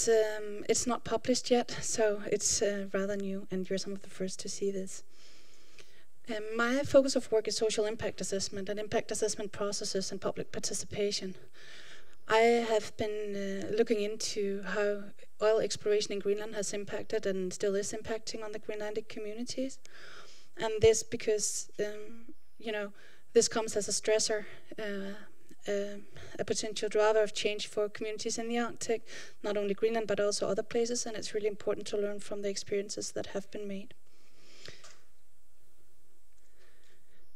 it's not published yet, so it's rather new, and you're some of the first to see this. My focus of work is social impact assessment and impact assessment processes and public participation. I have been looking into how oil exploration in Greenland has impacted and still is impacting on the Greenlandic communities. And this because, this comes as a stressor, a potential driver of change for communities in the Arctic, not only Greenland but also other places, and it's really important to learn from the experiences that have been made.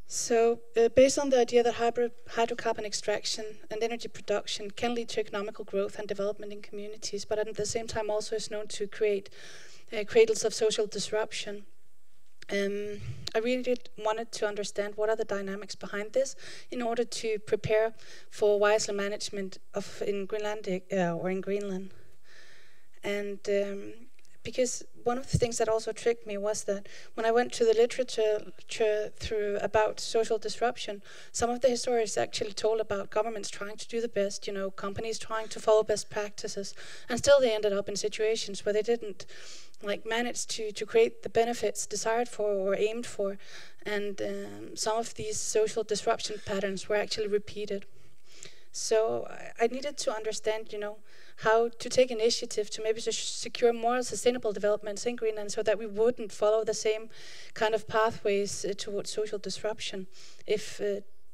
So, based on the idea that hydrocarbon extraction and energy production can lead to economical growth and development in communities, but at the same time also is known to create cradles of social disruption, I really wanted to understand what are the dynamics behind this in order to prepare for wiser management in Greenland. And because one of the things that also tricked me was that when I went to the literature about social disruption, some of the historians actually told about governments trying to do the best, companies trying to follow best practices, and still they ended up in situations where they didn't manage to create the benefits desired for or aimed for, and some of these social disruption patterns were actually repeated. So I needed to understand, how to take initiative to maybe secure more sustainable developments in Greenland so that we wouldn't follow the same kind of pathways towards social disruption if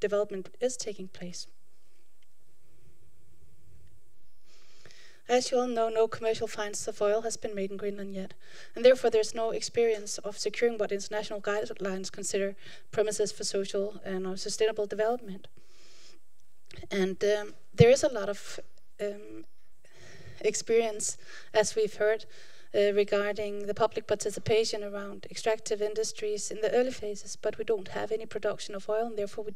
development is taking place. As you all know, no commercial finds of oil has been made in Greenland yet, and therefore there's no experience of securing what international guidelines consider premises for social and sustainable development. And there is a lot of experience, as we've heard, regarding the public participation around extractive industries in the early phases, but we don't have any production of oil, and therefore we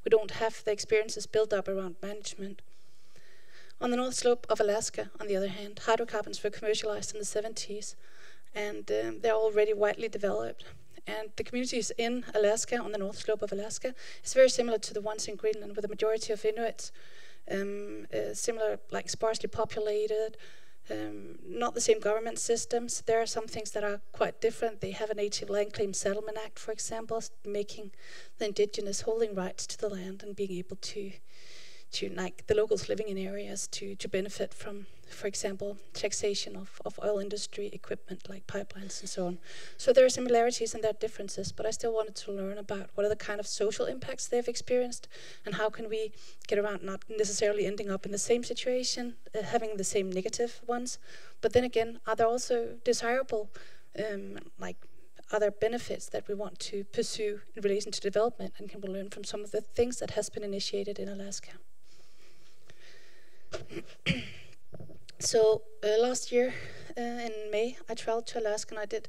don't have the experiences built up around management. On the North Slope of Alaska, on the other hand, hydrocarbons were commercialized in the 70s, and they're already widely developed. And the communities in Alaska, on the North Slope of Alaska, is very similar to the ones in Greenland, with a majority of Inuits, similar, sparsely populated, not the same government systems. There are some things that are quite different. They have a Native Land Claim Settlement Act, for example, making the indigenous holding rights to the land and being able to the locals living in areas to benefit from, for example, taxation of oil industry equipment like pipelines and so on. So there are similarities and there are differences, but I still wanted to learn about what are the kind of social impacts they've experienced and how can we get around not necessarily ending up in the same situation, having the same negative ones, but then again, are there also desirable other benefits that we want to pursue in relation to development, and can we learn from some of the things that has been initiated in Alaska? So last year in May, I traveled to Alaska and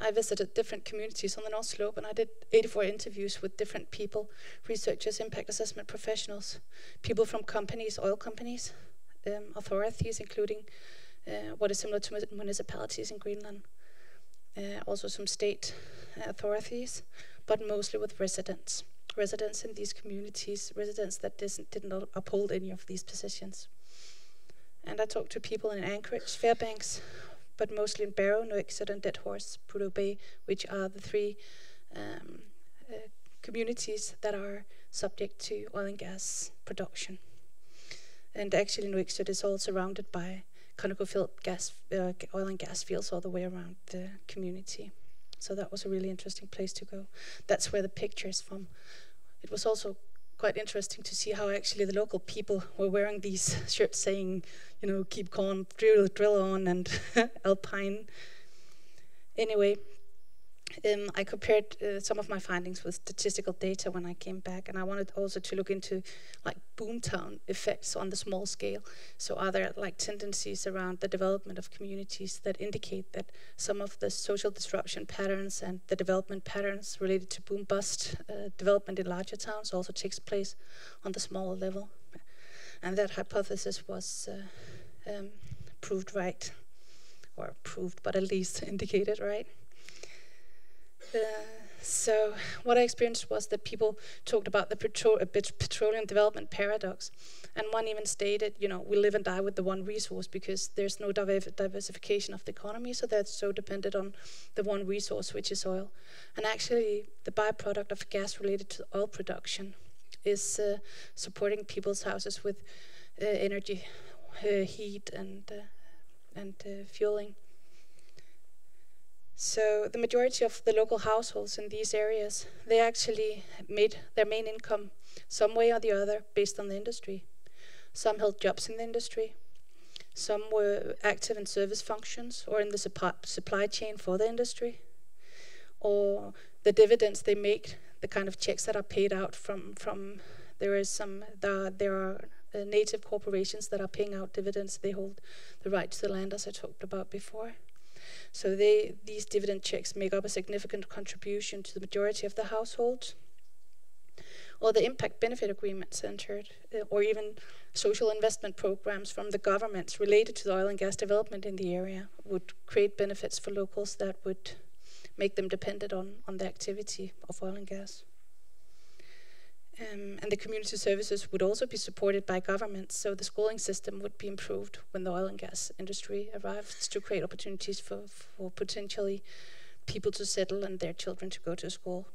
I visited different communities on the North Slope, and I did 84 interviews with different people, researchers, impact assessment professionals, people from companies, oil companies, authorities, including what is similar to municipalities in Greenland, also some state authorities, but mostly with residents in these communities, residents that didn't uphold any of these positions. And I talked to people in Anchorage, Fairbanks, but mostly in Barrow, Nuiqsut, and Dead Horse, Prudhoe Bay, which are the three communities that are subject to oil and gas production. And actually Nuiqsut is all surrounded by ConocoPhillips oil and gas fields all the way around the community. So that was a really interesting place to go. That's where the picture is from. It was also quite interesting to see how actually the local people were wearing these shirts saying, keep calm, drill on, and alpine. Anyway, I compared some of my findings with statistical data when I came back, and I wanted also to look into boomtown effects on the small scale. So are there tendencies around the development of communities that indicate that some of the social disruption patterns and the development patterns related to boom-bust development in larger towns also takes place on the smaller level? And that hypothesis was proved right, or proved, but at least indicated right. So what I experienced was that people talked about the petroleum development paradox, and one even stated, you know, we live and die with the one resource because there's no diversification of the economy, so that's so dependent on the one resource, which is oil. And actually, the byproduct of gas related to oil production is supporting people's houses with energy, heat, and fueling. So the majority of the local households in these areas, they actually made their main income some way or the other based on the industry. Some held jobs in the industry. Some were active in service functions or in the supply chain for the industry. Or the dividends they make, the kind of checks that are paid out from there are native corporations that are paying out dividends. They hold the right to the land, as I talked about before. So these dividend checks make up a significant contribution to the majority of the households. Or the impact benefit agreements entered, or even social investment programs from the governments related to the oil and gas development in the area would create benefits for locals that would make them dependent on the activity of oil and gas. And the community services would also be supported by governments, so the schooling system would be improved when the oil and gas industry arrives to create opportunities for potentially people to settle and their children to go to school.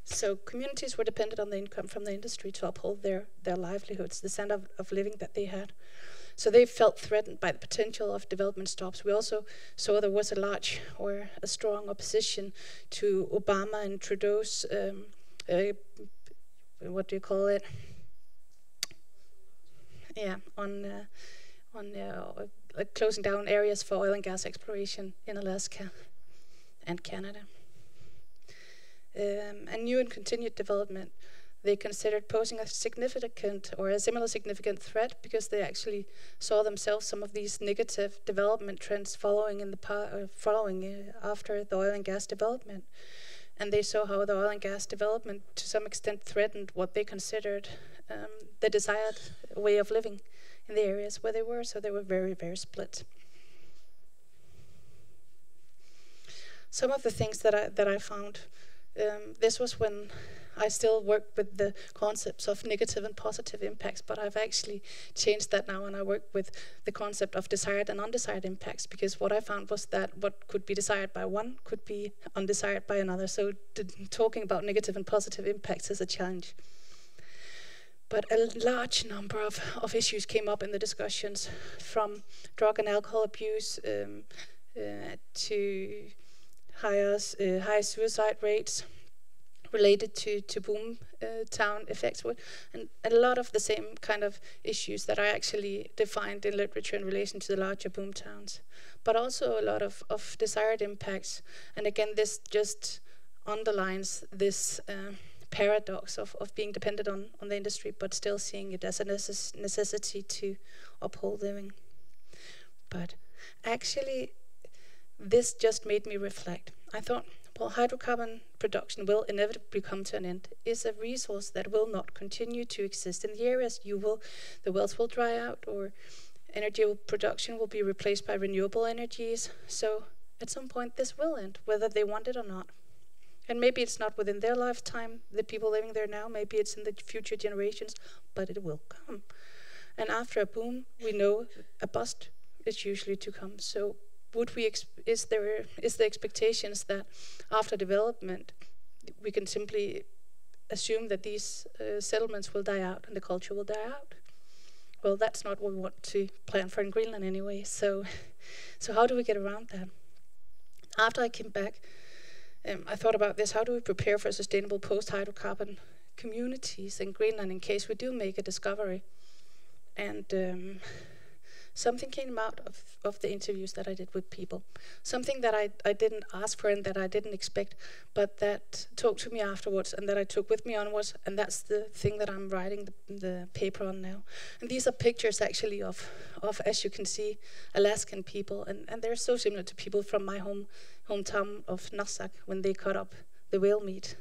So communities were dependent on the income from the industry to uphold their livelihoods, the standard of living that they had. So they felt threatened by the potential of development stops. We also saw there was a strong opposition to Obama and Trudeau's, what do you call it? Yeah, on closing down areas for oil and gas exploration in Alaska and Canada. And new and continued development, they considered posing a significant or a similar significant threat because they actually saw themselves some of these negative development trends following after the oil and gas development. And they saw how the oil and gas development to some extent threatened what they considered the desired way of living in the areas where they were, so they were very, very split. Some of the things that I found, this was when I still work with the concepts of negative and positive impacts, but I've actually changed that now, and I work with the concept of desired and undesired impacts, because what I found was that what could be desired by one could be undesired by another. So talking about negative and positive impacts is a challenge. But a large number of issues came up in the discussions, from drug and alcohol abuse to high suicide rates related to boom town effects, and a lot of the same kind of issues that are actually defined in literature in relation to the larger boom towns, but also a lot of desired impacts. And again, this just underlines this paradox of being dependent on the industry, but still seeing it as a necessity to uphold living. But actually, this just made me reflect. I thought, well, hydrocarbon production will inevitably come to an end. It's a resource that will not continue to exist in the areas. The wells will dry out, or energy production will be replaced by renewable energies. So at some point this will end, whether they want it or not. And maybe it's not within their lifetime, the people living there now, maybe it's in the future generations, but it will come. And after a boom, we know a bust is usually to come. So is the expectations that after development we can simply assume that these settlements will die out and the culture will die out? Well, that's not what we want to plan for in Greenland anyway. So how do we get around that? After I came back, I thought about this. How do we prepare for sustainable post-hydrocarbon communities in Greenland in case we do make a discovery? And something came out of the interviews that I did with people. Something that I didn't ask for and that I didn't expect, but that talked to me afterwards and that I took with me onwards, and that's the thing that I'm writing the paper on now. And these are pictures actually of as you can see, Alaskan people, and they're so similar to people from my hometown of Narsaq when they cut up the whale meat.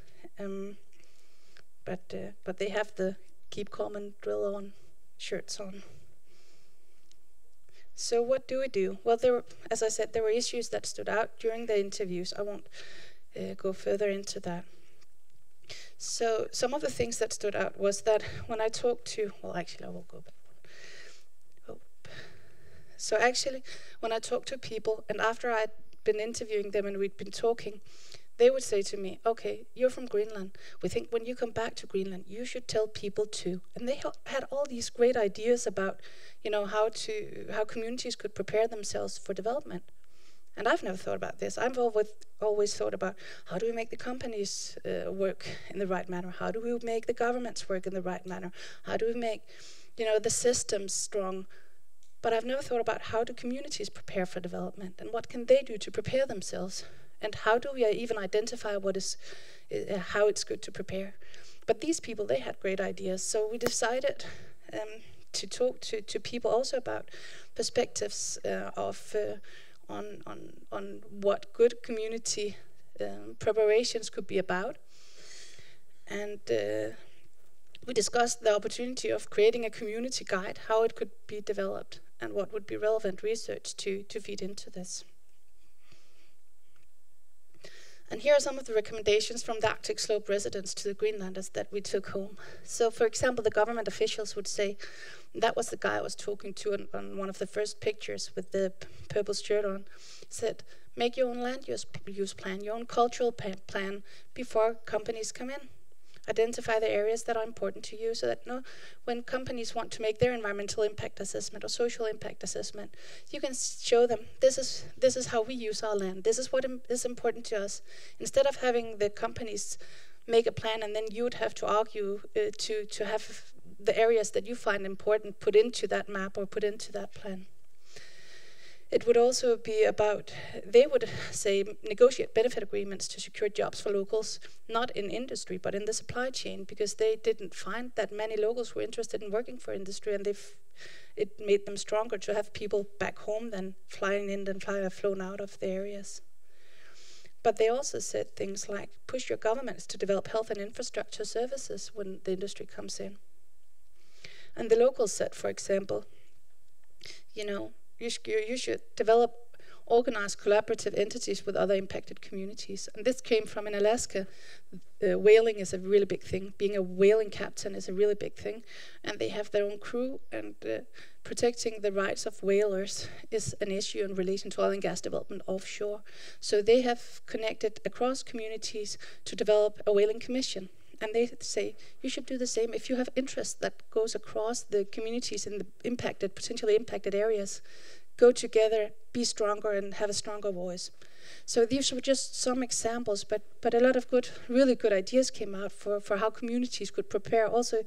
But they have the keep calm and drill on shirts on. So what do we do? Well, as I said, there were issues that stood out during the interviews. I won't go further into that. So some of the things that stood out was that when I talked to, well, actually, I will go back. Oh. So actually, when I talked to people, and after I'd been interviewing them and we'd been talking, they would say to me, okay, you're from Greenland. We think when you come back to Greenland, you should tell people too. And they had all these great ideas about, how communities could prepare themselves for development. And I've never thought about this. I've always thought about how do we make the companies work in the right manner? How do we make the governments work in the right manner? How do we make, the systems strong? But I've never thought about how do communities prepare for development and what can they do to prepare themselves? And how do we even identify how it's good to prepare? But these people, they had great ideas. So we decided to talk to people also about perspectives on what good community preparations could be about. And we discussed the opportunity of creating a community guide, how it could be developed, and what would be relevant research to feed into this. And here are some of the recommendations from the Arctic Slope residents to the Greenlanders that we took home. So, for example, the government officials would say, that was the guy I was talking to on one of the first pictures with the purple shirt on, said, make your own land use plan, your own cultural plan before companies come in. Identify the areas that are important to you so that when companies want to make their environmental impact assessment or social impact assessment, you can show them this is how we use our land. This is what is important to us. Instead of having the companies make a plan and then you would have to argue to have the areas that you find important put into that map or put into that plan. It would also be about, they would say, negotiate benefit agreements to secure jobs for locals, not in industry, but in the supply chain, because they didn't find that many locals were interested in working for industry, and it made them stronger to have people back home than flying in and flown out of the areas. But they also said things like, push your governments to develop health and infrastructure services when the industry comes in. And the locals said, for example, you should develop organized collaborative entities with other impacted communities. And this came from in Alaska. Whaling is a really big thing. Being a whaling captain is a really big thing. And they have their own crew, and protecting the rights of whalers is an issue in relation to oil and gas development offshore. So they have connected across communities to develop a whaling commission. And they say, you should do the same. If you have interest that goes across the communities in the potentially impacted areas, go together, be stronger, and have a stronger voice. So these were just some examples, but a lot of really good ideas came out for how communities could prepare. Also,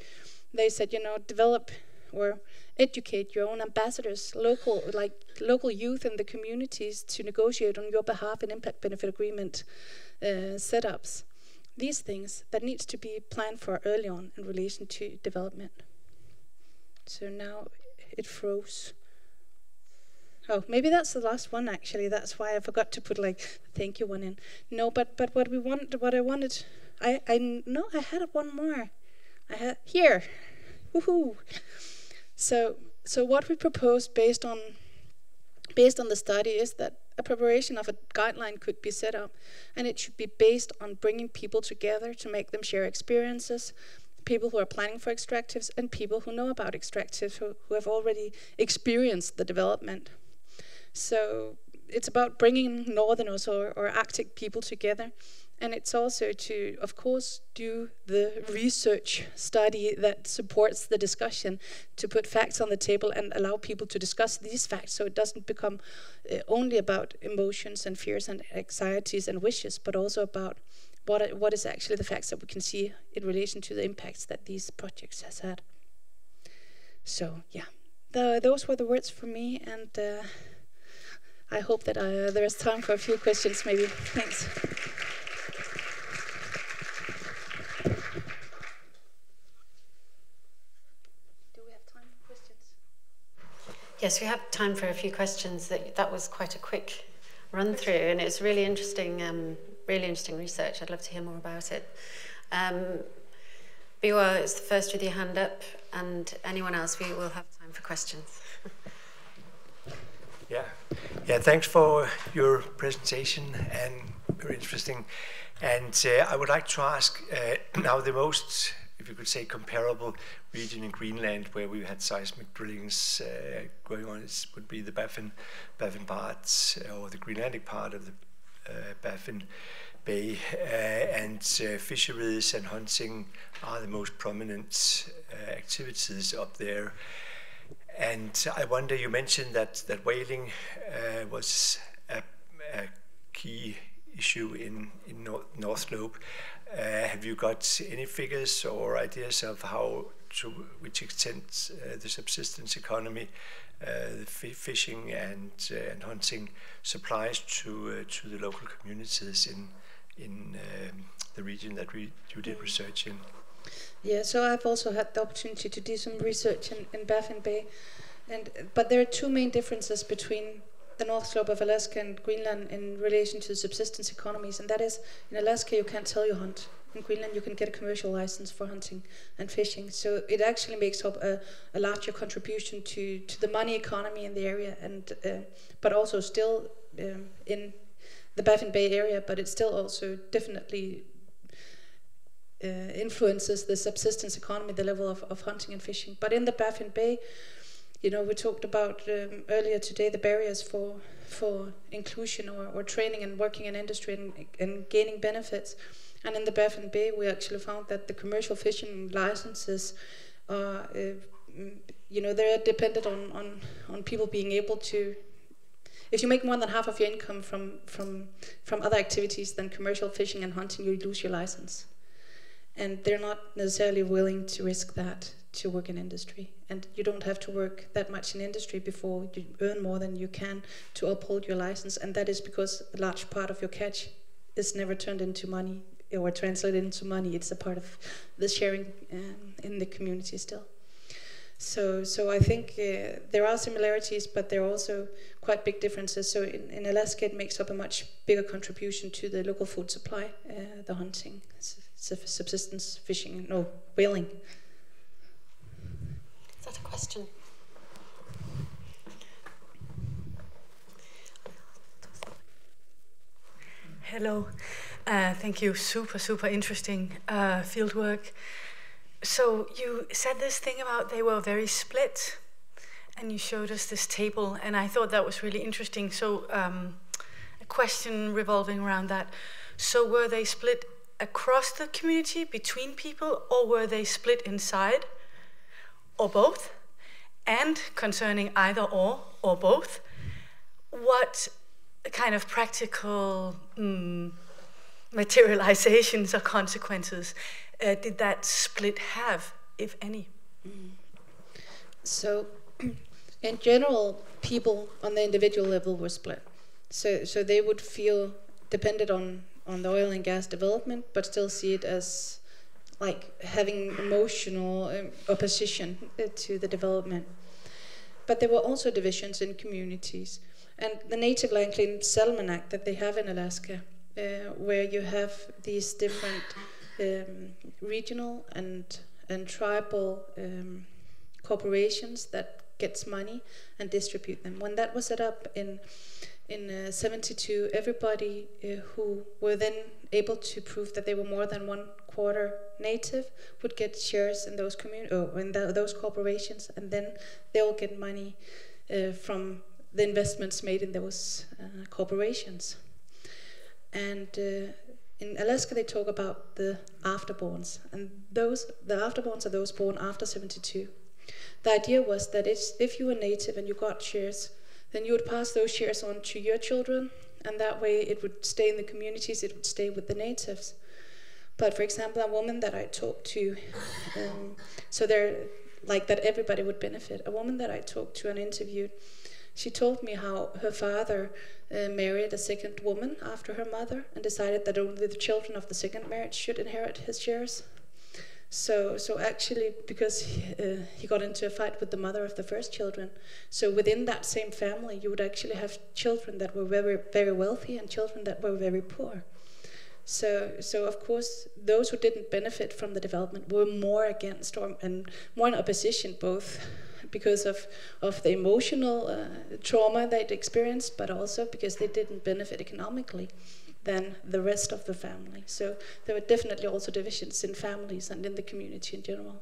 they said, develop or educate your own ambassadors, local youth in the communities to negotiate on your behalf in impact benefit agreement setups. These things that needs to be planned for early on in relation to development. So now it froze. Oh, maybe that's the last one actually. That's why I forgot to put thank you one in. No, but what I wanted, I had one more. I had here. Woohoo! So what we proposed based on the study is that a preparation of a guideline could be set up, and it should be based on bringing people together to make them share experiences, people who are planning for extractives and people who know about extractives, who have already experienced the development. So it's about bringing Northerners or Arctic people together, and it's also to, of course, do the research study that supports the discussion, to put facts on the table and allow people to discuss these facts so it doesn't become only about emotions and fears and anxieties and wishes, but also about what is actually the facts that we can see in relation to the impacts that these projects has had. So yeah, those were the words for me, and I hope that there is time for a few questions maybe. Thanks. Yes, we have time for a few questions. That was quite a quick run through, and it's really interesting research. I'd love to hear more about it. Biwa is the first with your hand up, and anyone else, we will have time for questions. Yeah, thanks for your presentation, and very interesting. And I would like to ask now the most, if you could say, comparable region in Greenland where we had seismic drillings going on, would be the Baffin part, or the Greenlandic part of the Baffin Bay, and fisheries and hunting are the most prominent activities up there. And I wonder, you mentioned that whaling was a key issue in North Slope. Have you got any figures or ideas of how, to which extent the subsistence economy, the fishing and hunting supplies to the local communities in the region that you did research in? Yeah, so I've also had the opportunity to do some research in Baffin Bay, but there are two main differences between the North Slope of Alaska and Greenland in relation to subsistence economies, and that is, in Alaska you can't tell you hunt. In Greenland you can get a commercial license for hunting and fishing, so it actually makes up a larger contribution to the money economy in the area, and but also still in the Baffin Bay area, but it still also definitely influences the subsistence economy, the level of hunting and fishing. But in the Baffin Bay, you know, we talked about earlier today the barriers for inclusion or training and working in industry and gaining benefits. And in the Baffin Bay, we actually found that the commercial fishing licenses are, you know, they're dependent on people being able to. If you make more than half of your income from other activities than commercial fishing and hunting, you lose your license. And they're not necessarily willing to risk that to work in industry. And you don't have to work that much in industry before you earn more than you can to uphold your license. And that is because a large part of your catch is never turned into money or translated into money. It's a part of the sharing in the community still. So I think there are similarities, but there are also quite big differences. So in Alaska, it makes up a much bigger contribution to the local food supply, the hunting, subsistence, fishing, no, whaling. Is that a question? Hello, thank you. Super interesting field work. So you said this thing about they were very split, and you showed us this table, and I thought that was really interesting. So a question revolving around that. So were they split across the community, between people, or were they split inside, or both? And concerning either or both, what kind of practical materializations or consequences did that split have, if any? So, in general, people on the individual level were split. So they would feel dependent on the oil and gas development, but still see it as like having emotional opposition to the development. But there were also divisions in communities. And the Native Land Claim Settlement Act that they have in Alaska, where you have these different regional and tribal corporations that gets money and distribute them. When that was set up in 72, everybody who were then able to prove that they were more than 1/4 native would get shares in those those corporations, and then they'll get money from the investments made in those corporations. And in Alaska, they talk about the afterborns, and the afterborns are those born after 72. The idea was that if you were native and you got shares, then you would pass those shares on to your children, and that way it would stay in the communities, it would stay with the natives. But for example, a woman that I talked to, so they're like that everybody would benefit. A woman that I talked to and interviewed, she told me how her father married a second woman after her mother and decided that only the children of the second marriage should inherit his shares. So actually, because he got into a fight with the mother of the first children, so within that same family, you would actually have children that were very, very wealthy and children that were very poor. So of course, those who didn't benefit from the development were more against and more in opposition, both because of the emotional trauma they'd experienced, but also because they didn't benefit economically than the rest of the family. So there were definitely also divisions in families and in the community in general.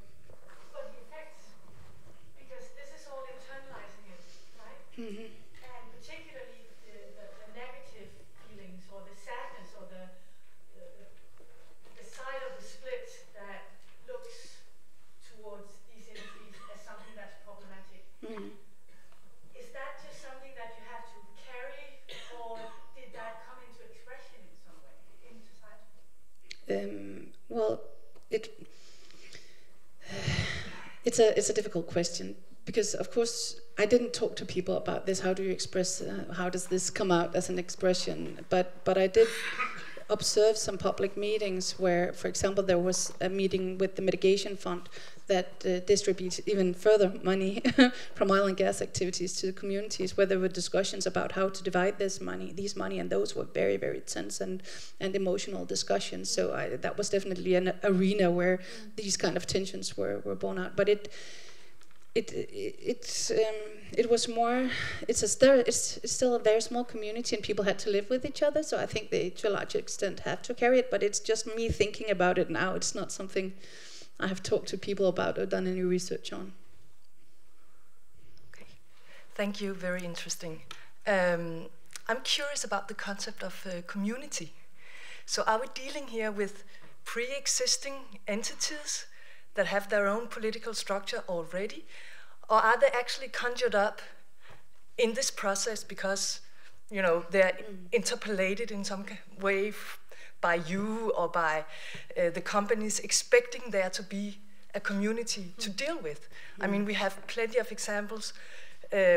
But the effects, because this is all internalizing it, right? Mm-hmm. And particularly the negative feelings or the sadness or the side of the split that looks towards these industries as something that's problematic. Mm-hmm. Is that just something that you have to carry, or did that come into expression in some way in society? Well, it's a difficult question, because of course I didn't talk to people about this. How do you express? How does this come out as an expression? But I did observe some public meetings where, for example, there was a meeting with the mitigation fund that distributes even further money from oil and gas activities to the communities, where there were discussions about how to divide these money, and those were very, very tense and emotional discussions. So that was definitely an arena where these kind of tensions were borne out. But it was more. It's still a very small community, and people had to live with each other. So I think they, to a large extent, have to carry it. But it's just me thinking about it now. It's not something I have talked to people about or done any research on. Okay, thank you. Very interesting. I'm curious about the concept of community. So are we dealing here with pre-existing entities that have their own political structure already, or are they actually conjured up in this process because, you know, they're interpolated in some way by you or by the companies expecting there to be a community to deal with? I mean, we have plenty of examples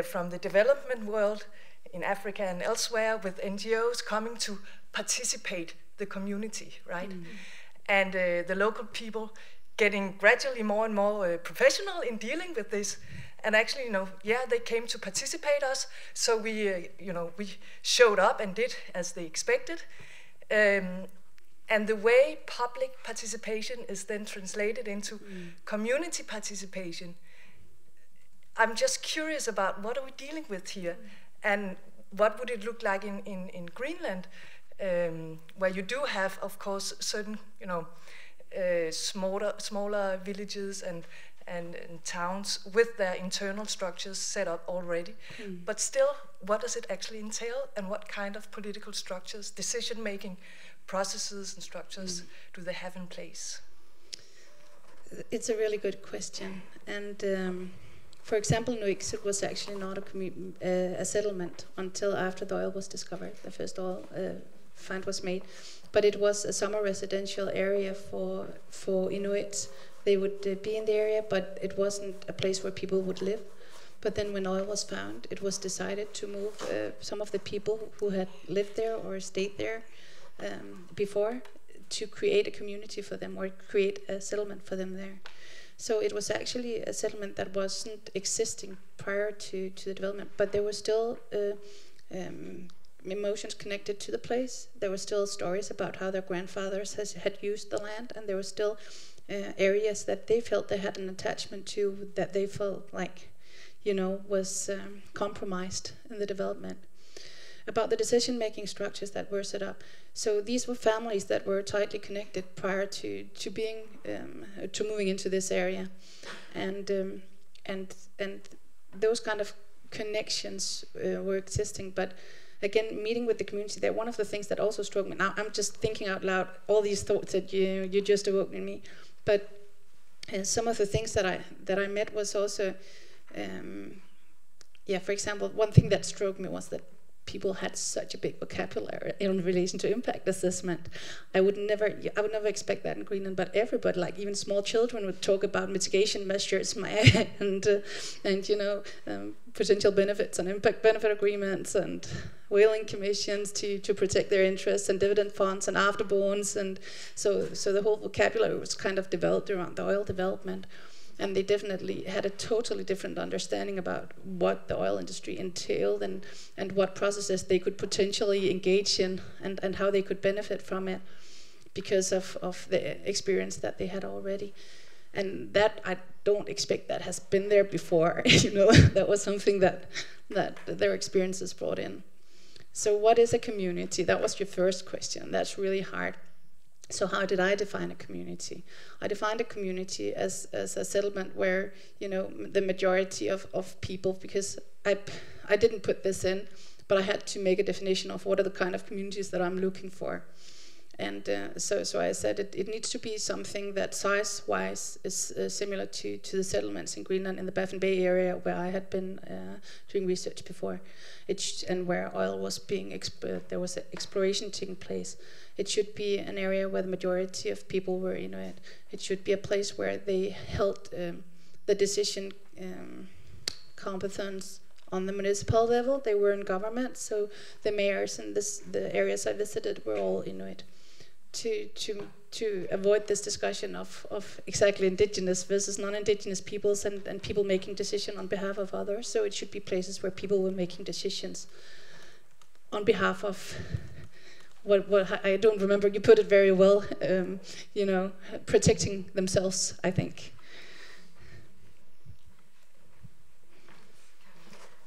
from the development world in Africa and elsewhere with NGOs coming to participate the community, right? And the local people getting gradually more and more professional in dealing with this. And actually, you know, yeah, they came to participate us, so we, you know, we showed up and did as they expected. And the way public participation is then translated into community participation, I'm just curious about what are we dealing with here, and what would it look like in Greenland, where you do have, of course, certain, you know, smaller villages and towns with their internal structures set up already. But still, what does it actually entail, and what kind of political structures, decision-making processes and structures do they have in place? It's a really good question. And for example, Nuik was actually not a settlement until after the oil was discovered. The first oil find was made. But it was a summer residential area for Inuits. They would be in the area, but it wasn't a place where people would live. But then when oil was found, it was decided to move some of the people who had lived there or stayed there before to create a community for them, or create a settlement for them there. So it was actually a settlement that wasn't existing prior to the development, but there were still emotions connected to the place. There were still stories about how their grandfathers had used the land, and there were still areas that they felt they had an attachment to, that they felt like, you know, was compromised in the development. About the decision-making structures that were set up. So these were families that were tightly connected prior to being to moving into this area, and those kind of connections were existing. But again, meeting with the community there, one of the things that also struck me. Now I'm just thinking out loud all these thoughts that you just awoke in me, but some of the things that I met was also, for example, one thing that struck me was that people had such a big vocabulary in relation to impact assessment. I would never expect that in Greenland, but everybody, like even small children, would talk about mitigation measures and you know, potential benefits and impact benefit agreements and whaling commissions to protect their interests, and dividend funds and afterborns, and so the whole vocabulary was kind of developed around the oil development. And they definitely had a totally different understanding about what the oil industry entailed and what processes they could potentially engage in and how they could benefit from it because of the experience that they had already. And that I don't expect that has been there before. That was something that their experiences brought in. So what is a community? That was your first question. That's really hard. So how did I define a community? I defined a community as a settlement where, the majority of people, because I didn't put this in, but I had to make a definition of what are the kind of communities that I'm looking for. And so I said it needs to be something that size-wise is similar to the settlements in Greenland, in the Baffin Bay area where I had been doing research before, and where oil was being there was exploration taking place. It should be an area where the majority of people were Inuit. It should be a place where they held the decision competence on the municipal level. They were in government, so the mayors in the areas I visited were all Inuit. To avoid this discussion of exactly indigenous versus non-indigenous peoples and people making decisions on behalf of others. So it should be places where people were making decisions on behalf of what I don't remember. You put it very well. Protecting themselves, I think.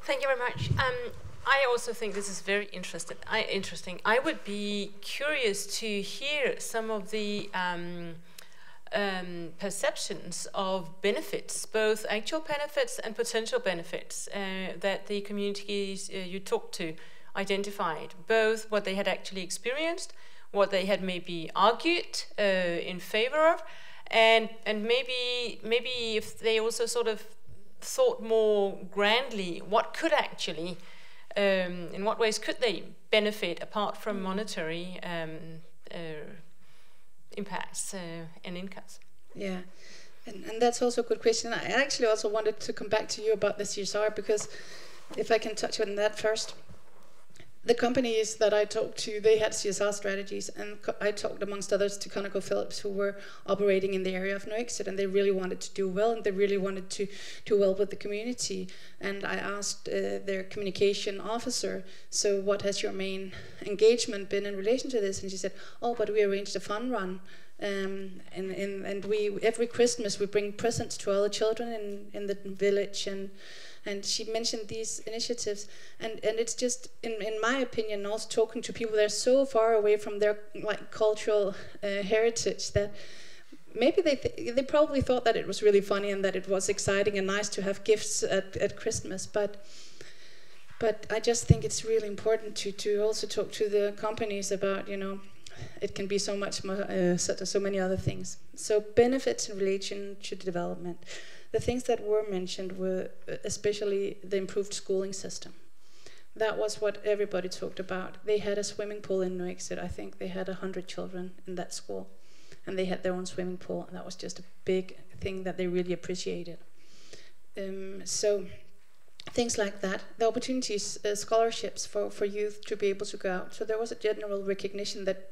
Thank you very much. I also think this is very interesting. I would be curious to hear some of the perceptions of benefits, both actual benefits and potential benefits that the communities you talked to identified, both what they had actually experienced, what they had maybe argued in favor of, and maybe if they also sort of thought more grandly what could actually, in what ways could they benefit apart from monetary impacts and incomes? Yeah, and that's also a good question. I actually also wanted to come back to you about the CSR, because if I can touch on that first. The companies that I talked to, they had CSR strategies, and I talked amongst others to ConocoPhillips, who were operating in the area of Nuiqsut, and they really wanted to do well, and they really wanted to do well with the community. And I asked their communication officer, so what has your main engagement been in relation to this? And she said, oh, but we arranged a fun run. And we every Christmas we bring presents to all the children in the village, and she mentioned these initiatives, and it's just in my opinion, also talking to people that are so far away from their cultural heritage, that maybe they probably thought that it was really funny and that it was exciting and nice to have gifts at Christmas, but I just think it's really important to also talk to the companies about, it can be so much more, so many other things. So benefits in relation to development. The things that were mentioned were especially the improved schooling system. That was what everybody talked about. They had a swimming pool in Nuiqsut. I think they had 100 children in that school, and they had their own swimming pool, and that was just a big thing that they really appreciated. So things like that. The opportunities, scholarships for youth to be able to go out. So there was a general recognition that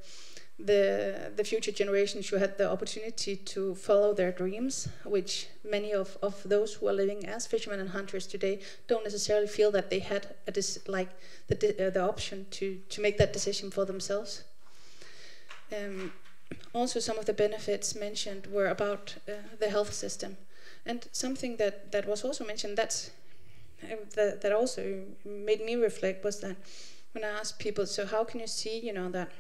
the future generations who had the opportunity to follow their dreams, which many of those who are living as fishermen and hunters today don't necessarily feel that they had the option to make that decision for themselves. Also, some of the benefits mentioned were about the health system, and something that was also mentioned that also made me reflect was that when I asked people, so how can you see, that.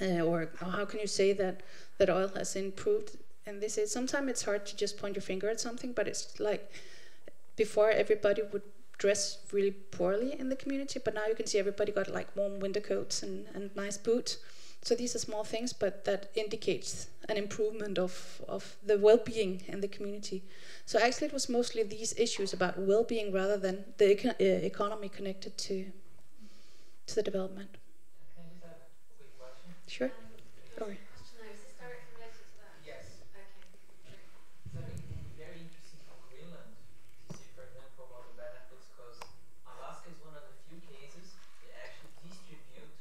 Or how can you say that oil has improved? And they say sometimes it's hard to just point your finger at something, but it's like before everybody would dress really poorly in the community, but now you can see everybody got warm winter coats and nice boots. So these are small things, but that indicates an improvement of the well-being in the community. So actually it was mostly these issues about well-being rather than the economy connected to the development. Sure. Sorry. Is this directly related to that? Yes. Okay. Sure. So it would be very interesting for Greenland to see, for example, about the benefits, because Alaska is one of the few cases that actually distribute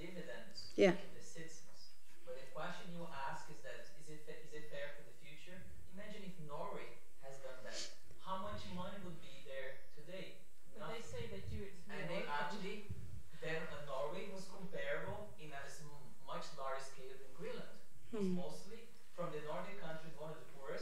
dividends to the citizens. But the question you ask is that is it fair for the future? Imagine if Norway has done that. How much money would be there today? But they say they do it. And they actually, then Norway was comparable in a much larger scale than Greenland. Mostly from the northern countries, one of the poorest.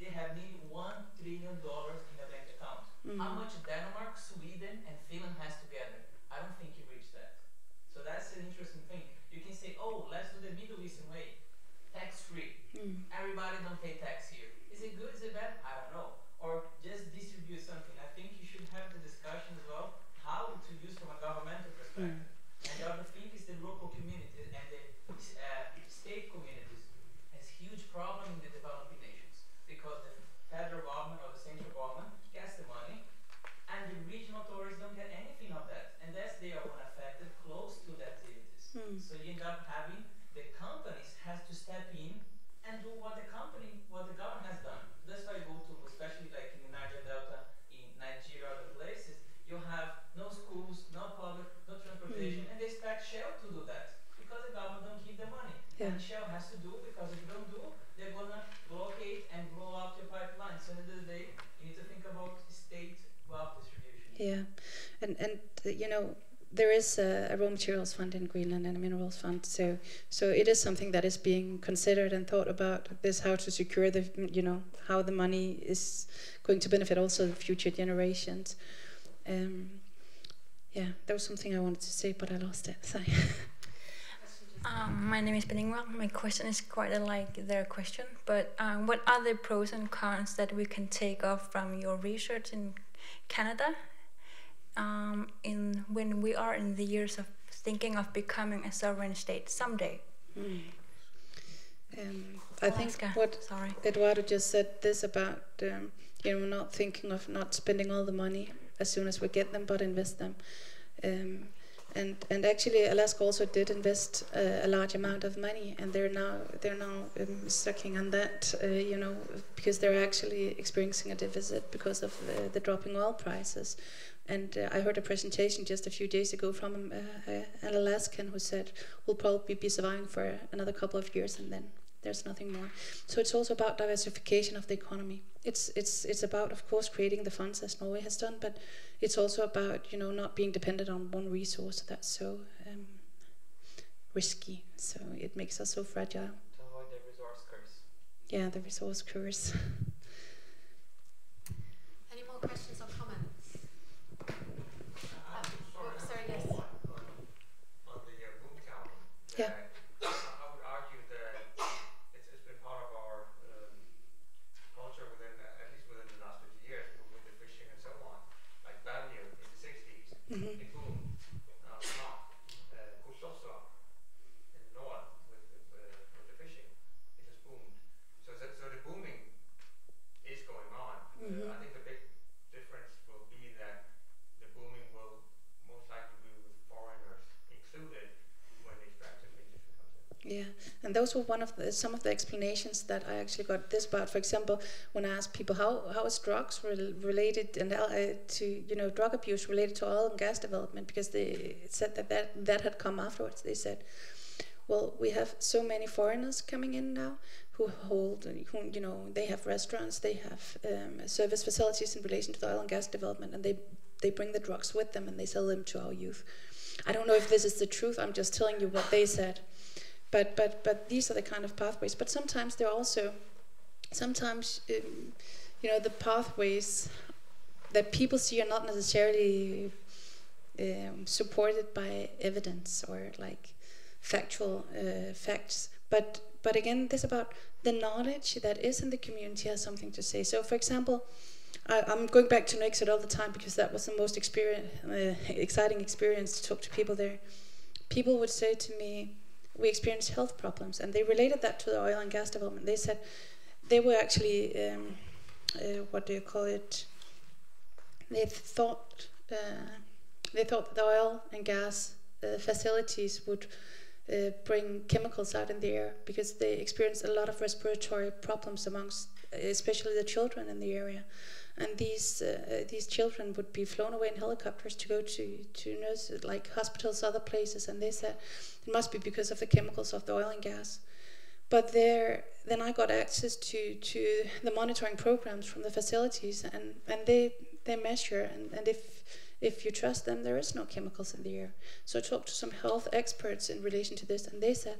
they have nearly $1 trillion in a bank account. How much Denmark, Sweden, and Finland has together? I don't think you reach that. So that's an interesting thing. You can say, oh, let's do the Middle Eastern way, tax-free. Everybody don't pay tax here. Is it good? Is it bad? I don't know. Or just distribute something. I think you should have the discussion as well, how to use from a governmental perspective. And the other thing is the local communities and the state communities has huge problem in the developing nations because the federal government or the central government gets the money and the regional authorities don't get anything of that. And that's they are one affected close to the activities. So you end up having the companies has to step in and do what the government has done. That's why you go to, especially like in the Niger Delta, in Nigeria, other places, you have no schools, no public, no transportation, and they expect Shell to do that because the government don't give the money. And Shell has to do because if you don't do, they're gonna blockade and blow up your pipeline. So at the end of the day, you need to think about state wealth distribution. Yeah, and you know, there is a raw materials fund in Greenland and a minerals fund, so it is something that is being considered and thought about. This how to secure the, you know, how the money is going to benefit also the future generations. Yeah, there was something I wanted to say, but I lost it. Sorry. My name is Beningwa. My question is quite unlike their question, but what are the pros and cons that we can take off from your research in Canada? When we are in the years of thinking of becoming a sovereign state someday. I think what Eduardo just said this about you know, not thinking of not spending all the money as soon as we get them, but invest them. And actually, Alaska also did invest a large amount of money, and they're now sucking on that, you know, because they're actually experiencing a deficit because of the dropping oil prices. And I heard a presentation just a few days ago from an Alaskan who said we'll probably be surviving for another couple of years, and then there's nothing more. So it's also about diversification of the economy. It's about, of course, creating the funds as Norway has done, but it's also about, you know, not being dependent on one resource that's so risky. So it makes us so fragile. To avoid the resource curse. Yeah, the resource curse. Any more questions or comments? Sorry, yes. On the boom town. Yeah. I would argue that it's been part of our culture within, at least within the last 50 years, with the fishing and so on. Like Balnear in the 60s, it boomed. Kustosa in the north with the fishing, it just boomed. So the booming is going on. I think the big difference will be that the booming will most likely be with foreigners included when the extractive industry comes in. Yeah, and those were some of the explanations that I actually got this about. For example, when I asked people how is drugs related and to, you know, drug abuse related to oil and gas development, because they said that had come afterwards. They said, well, we have so many foreigners coming in now who you know, they have restaurants, they have service facilities in relation to the oil and gas development, and they bring the drugs with them and they sell them to our youth. I don't know if this is the truth. I'm just telling you what they said. But these are the kind of pathways. But sometimes they're also, you know, the pathways that people see are not necessarily supported by evidence or like factual facts. But again, this about the knowledge that is in the community has something to say. So, for example, I'm going back to Nexit all the time because that was the most exciting experience to talk to people there. People would say to me, we experienced health problems, and they related that to the oil and gas development. They said they were actually, what do you call it? They thought that the oil and gas facilities would bring chemicals out in the air because they experienced a lot of respiratory problems amongst, especially the children in the area. And these children would be flown away in helicopters to go to nurses, like hospitals, other places, and they said it must be because of the chemicals of the oil and gas. But then I got access to the monitoring programs from the facilities, and they measure, and if you trust them, there is no chemicals in the air. So I talked to some health experts in relation to this, and they said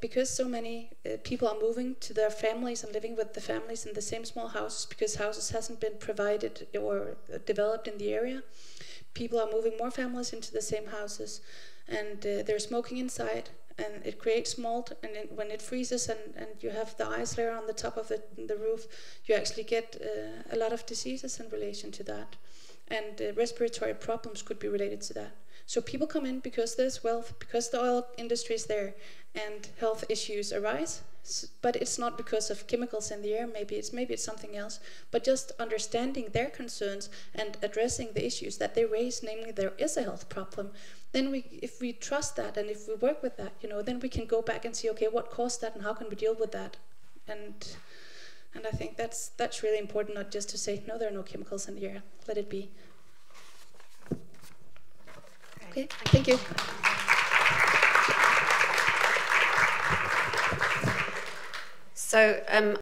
because so many people are moving to their families and living with the families in the same small houses, because houses hasn't been provided or developed in the area, people are moving more families into the same houses, and they're smoking inside, and it creates mold, and when it freezes and you have the ice layer on the top of the roof, you actually get a lot of diseases in relation to that, and respiratory problems could be related to that. So people come in because there's wealth, because the oil industry is there, and health issues arise. But it's not because of chemicals in the air. Maybe it's something else. But just understanding their concerns and addressing the issues that they raise, namely there is a health problem. Then if we trust that and if we work with that, then we can go back and see, okay, what caused that and how can we deal with that? And I think that's really important, not just to say no, there are no chemicals in the air. Let it be. Okay, thank you. So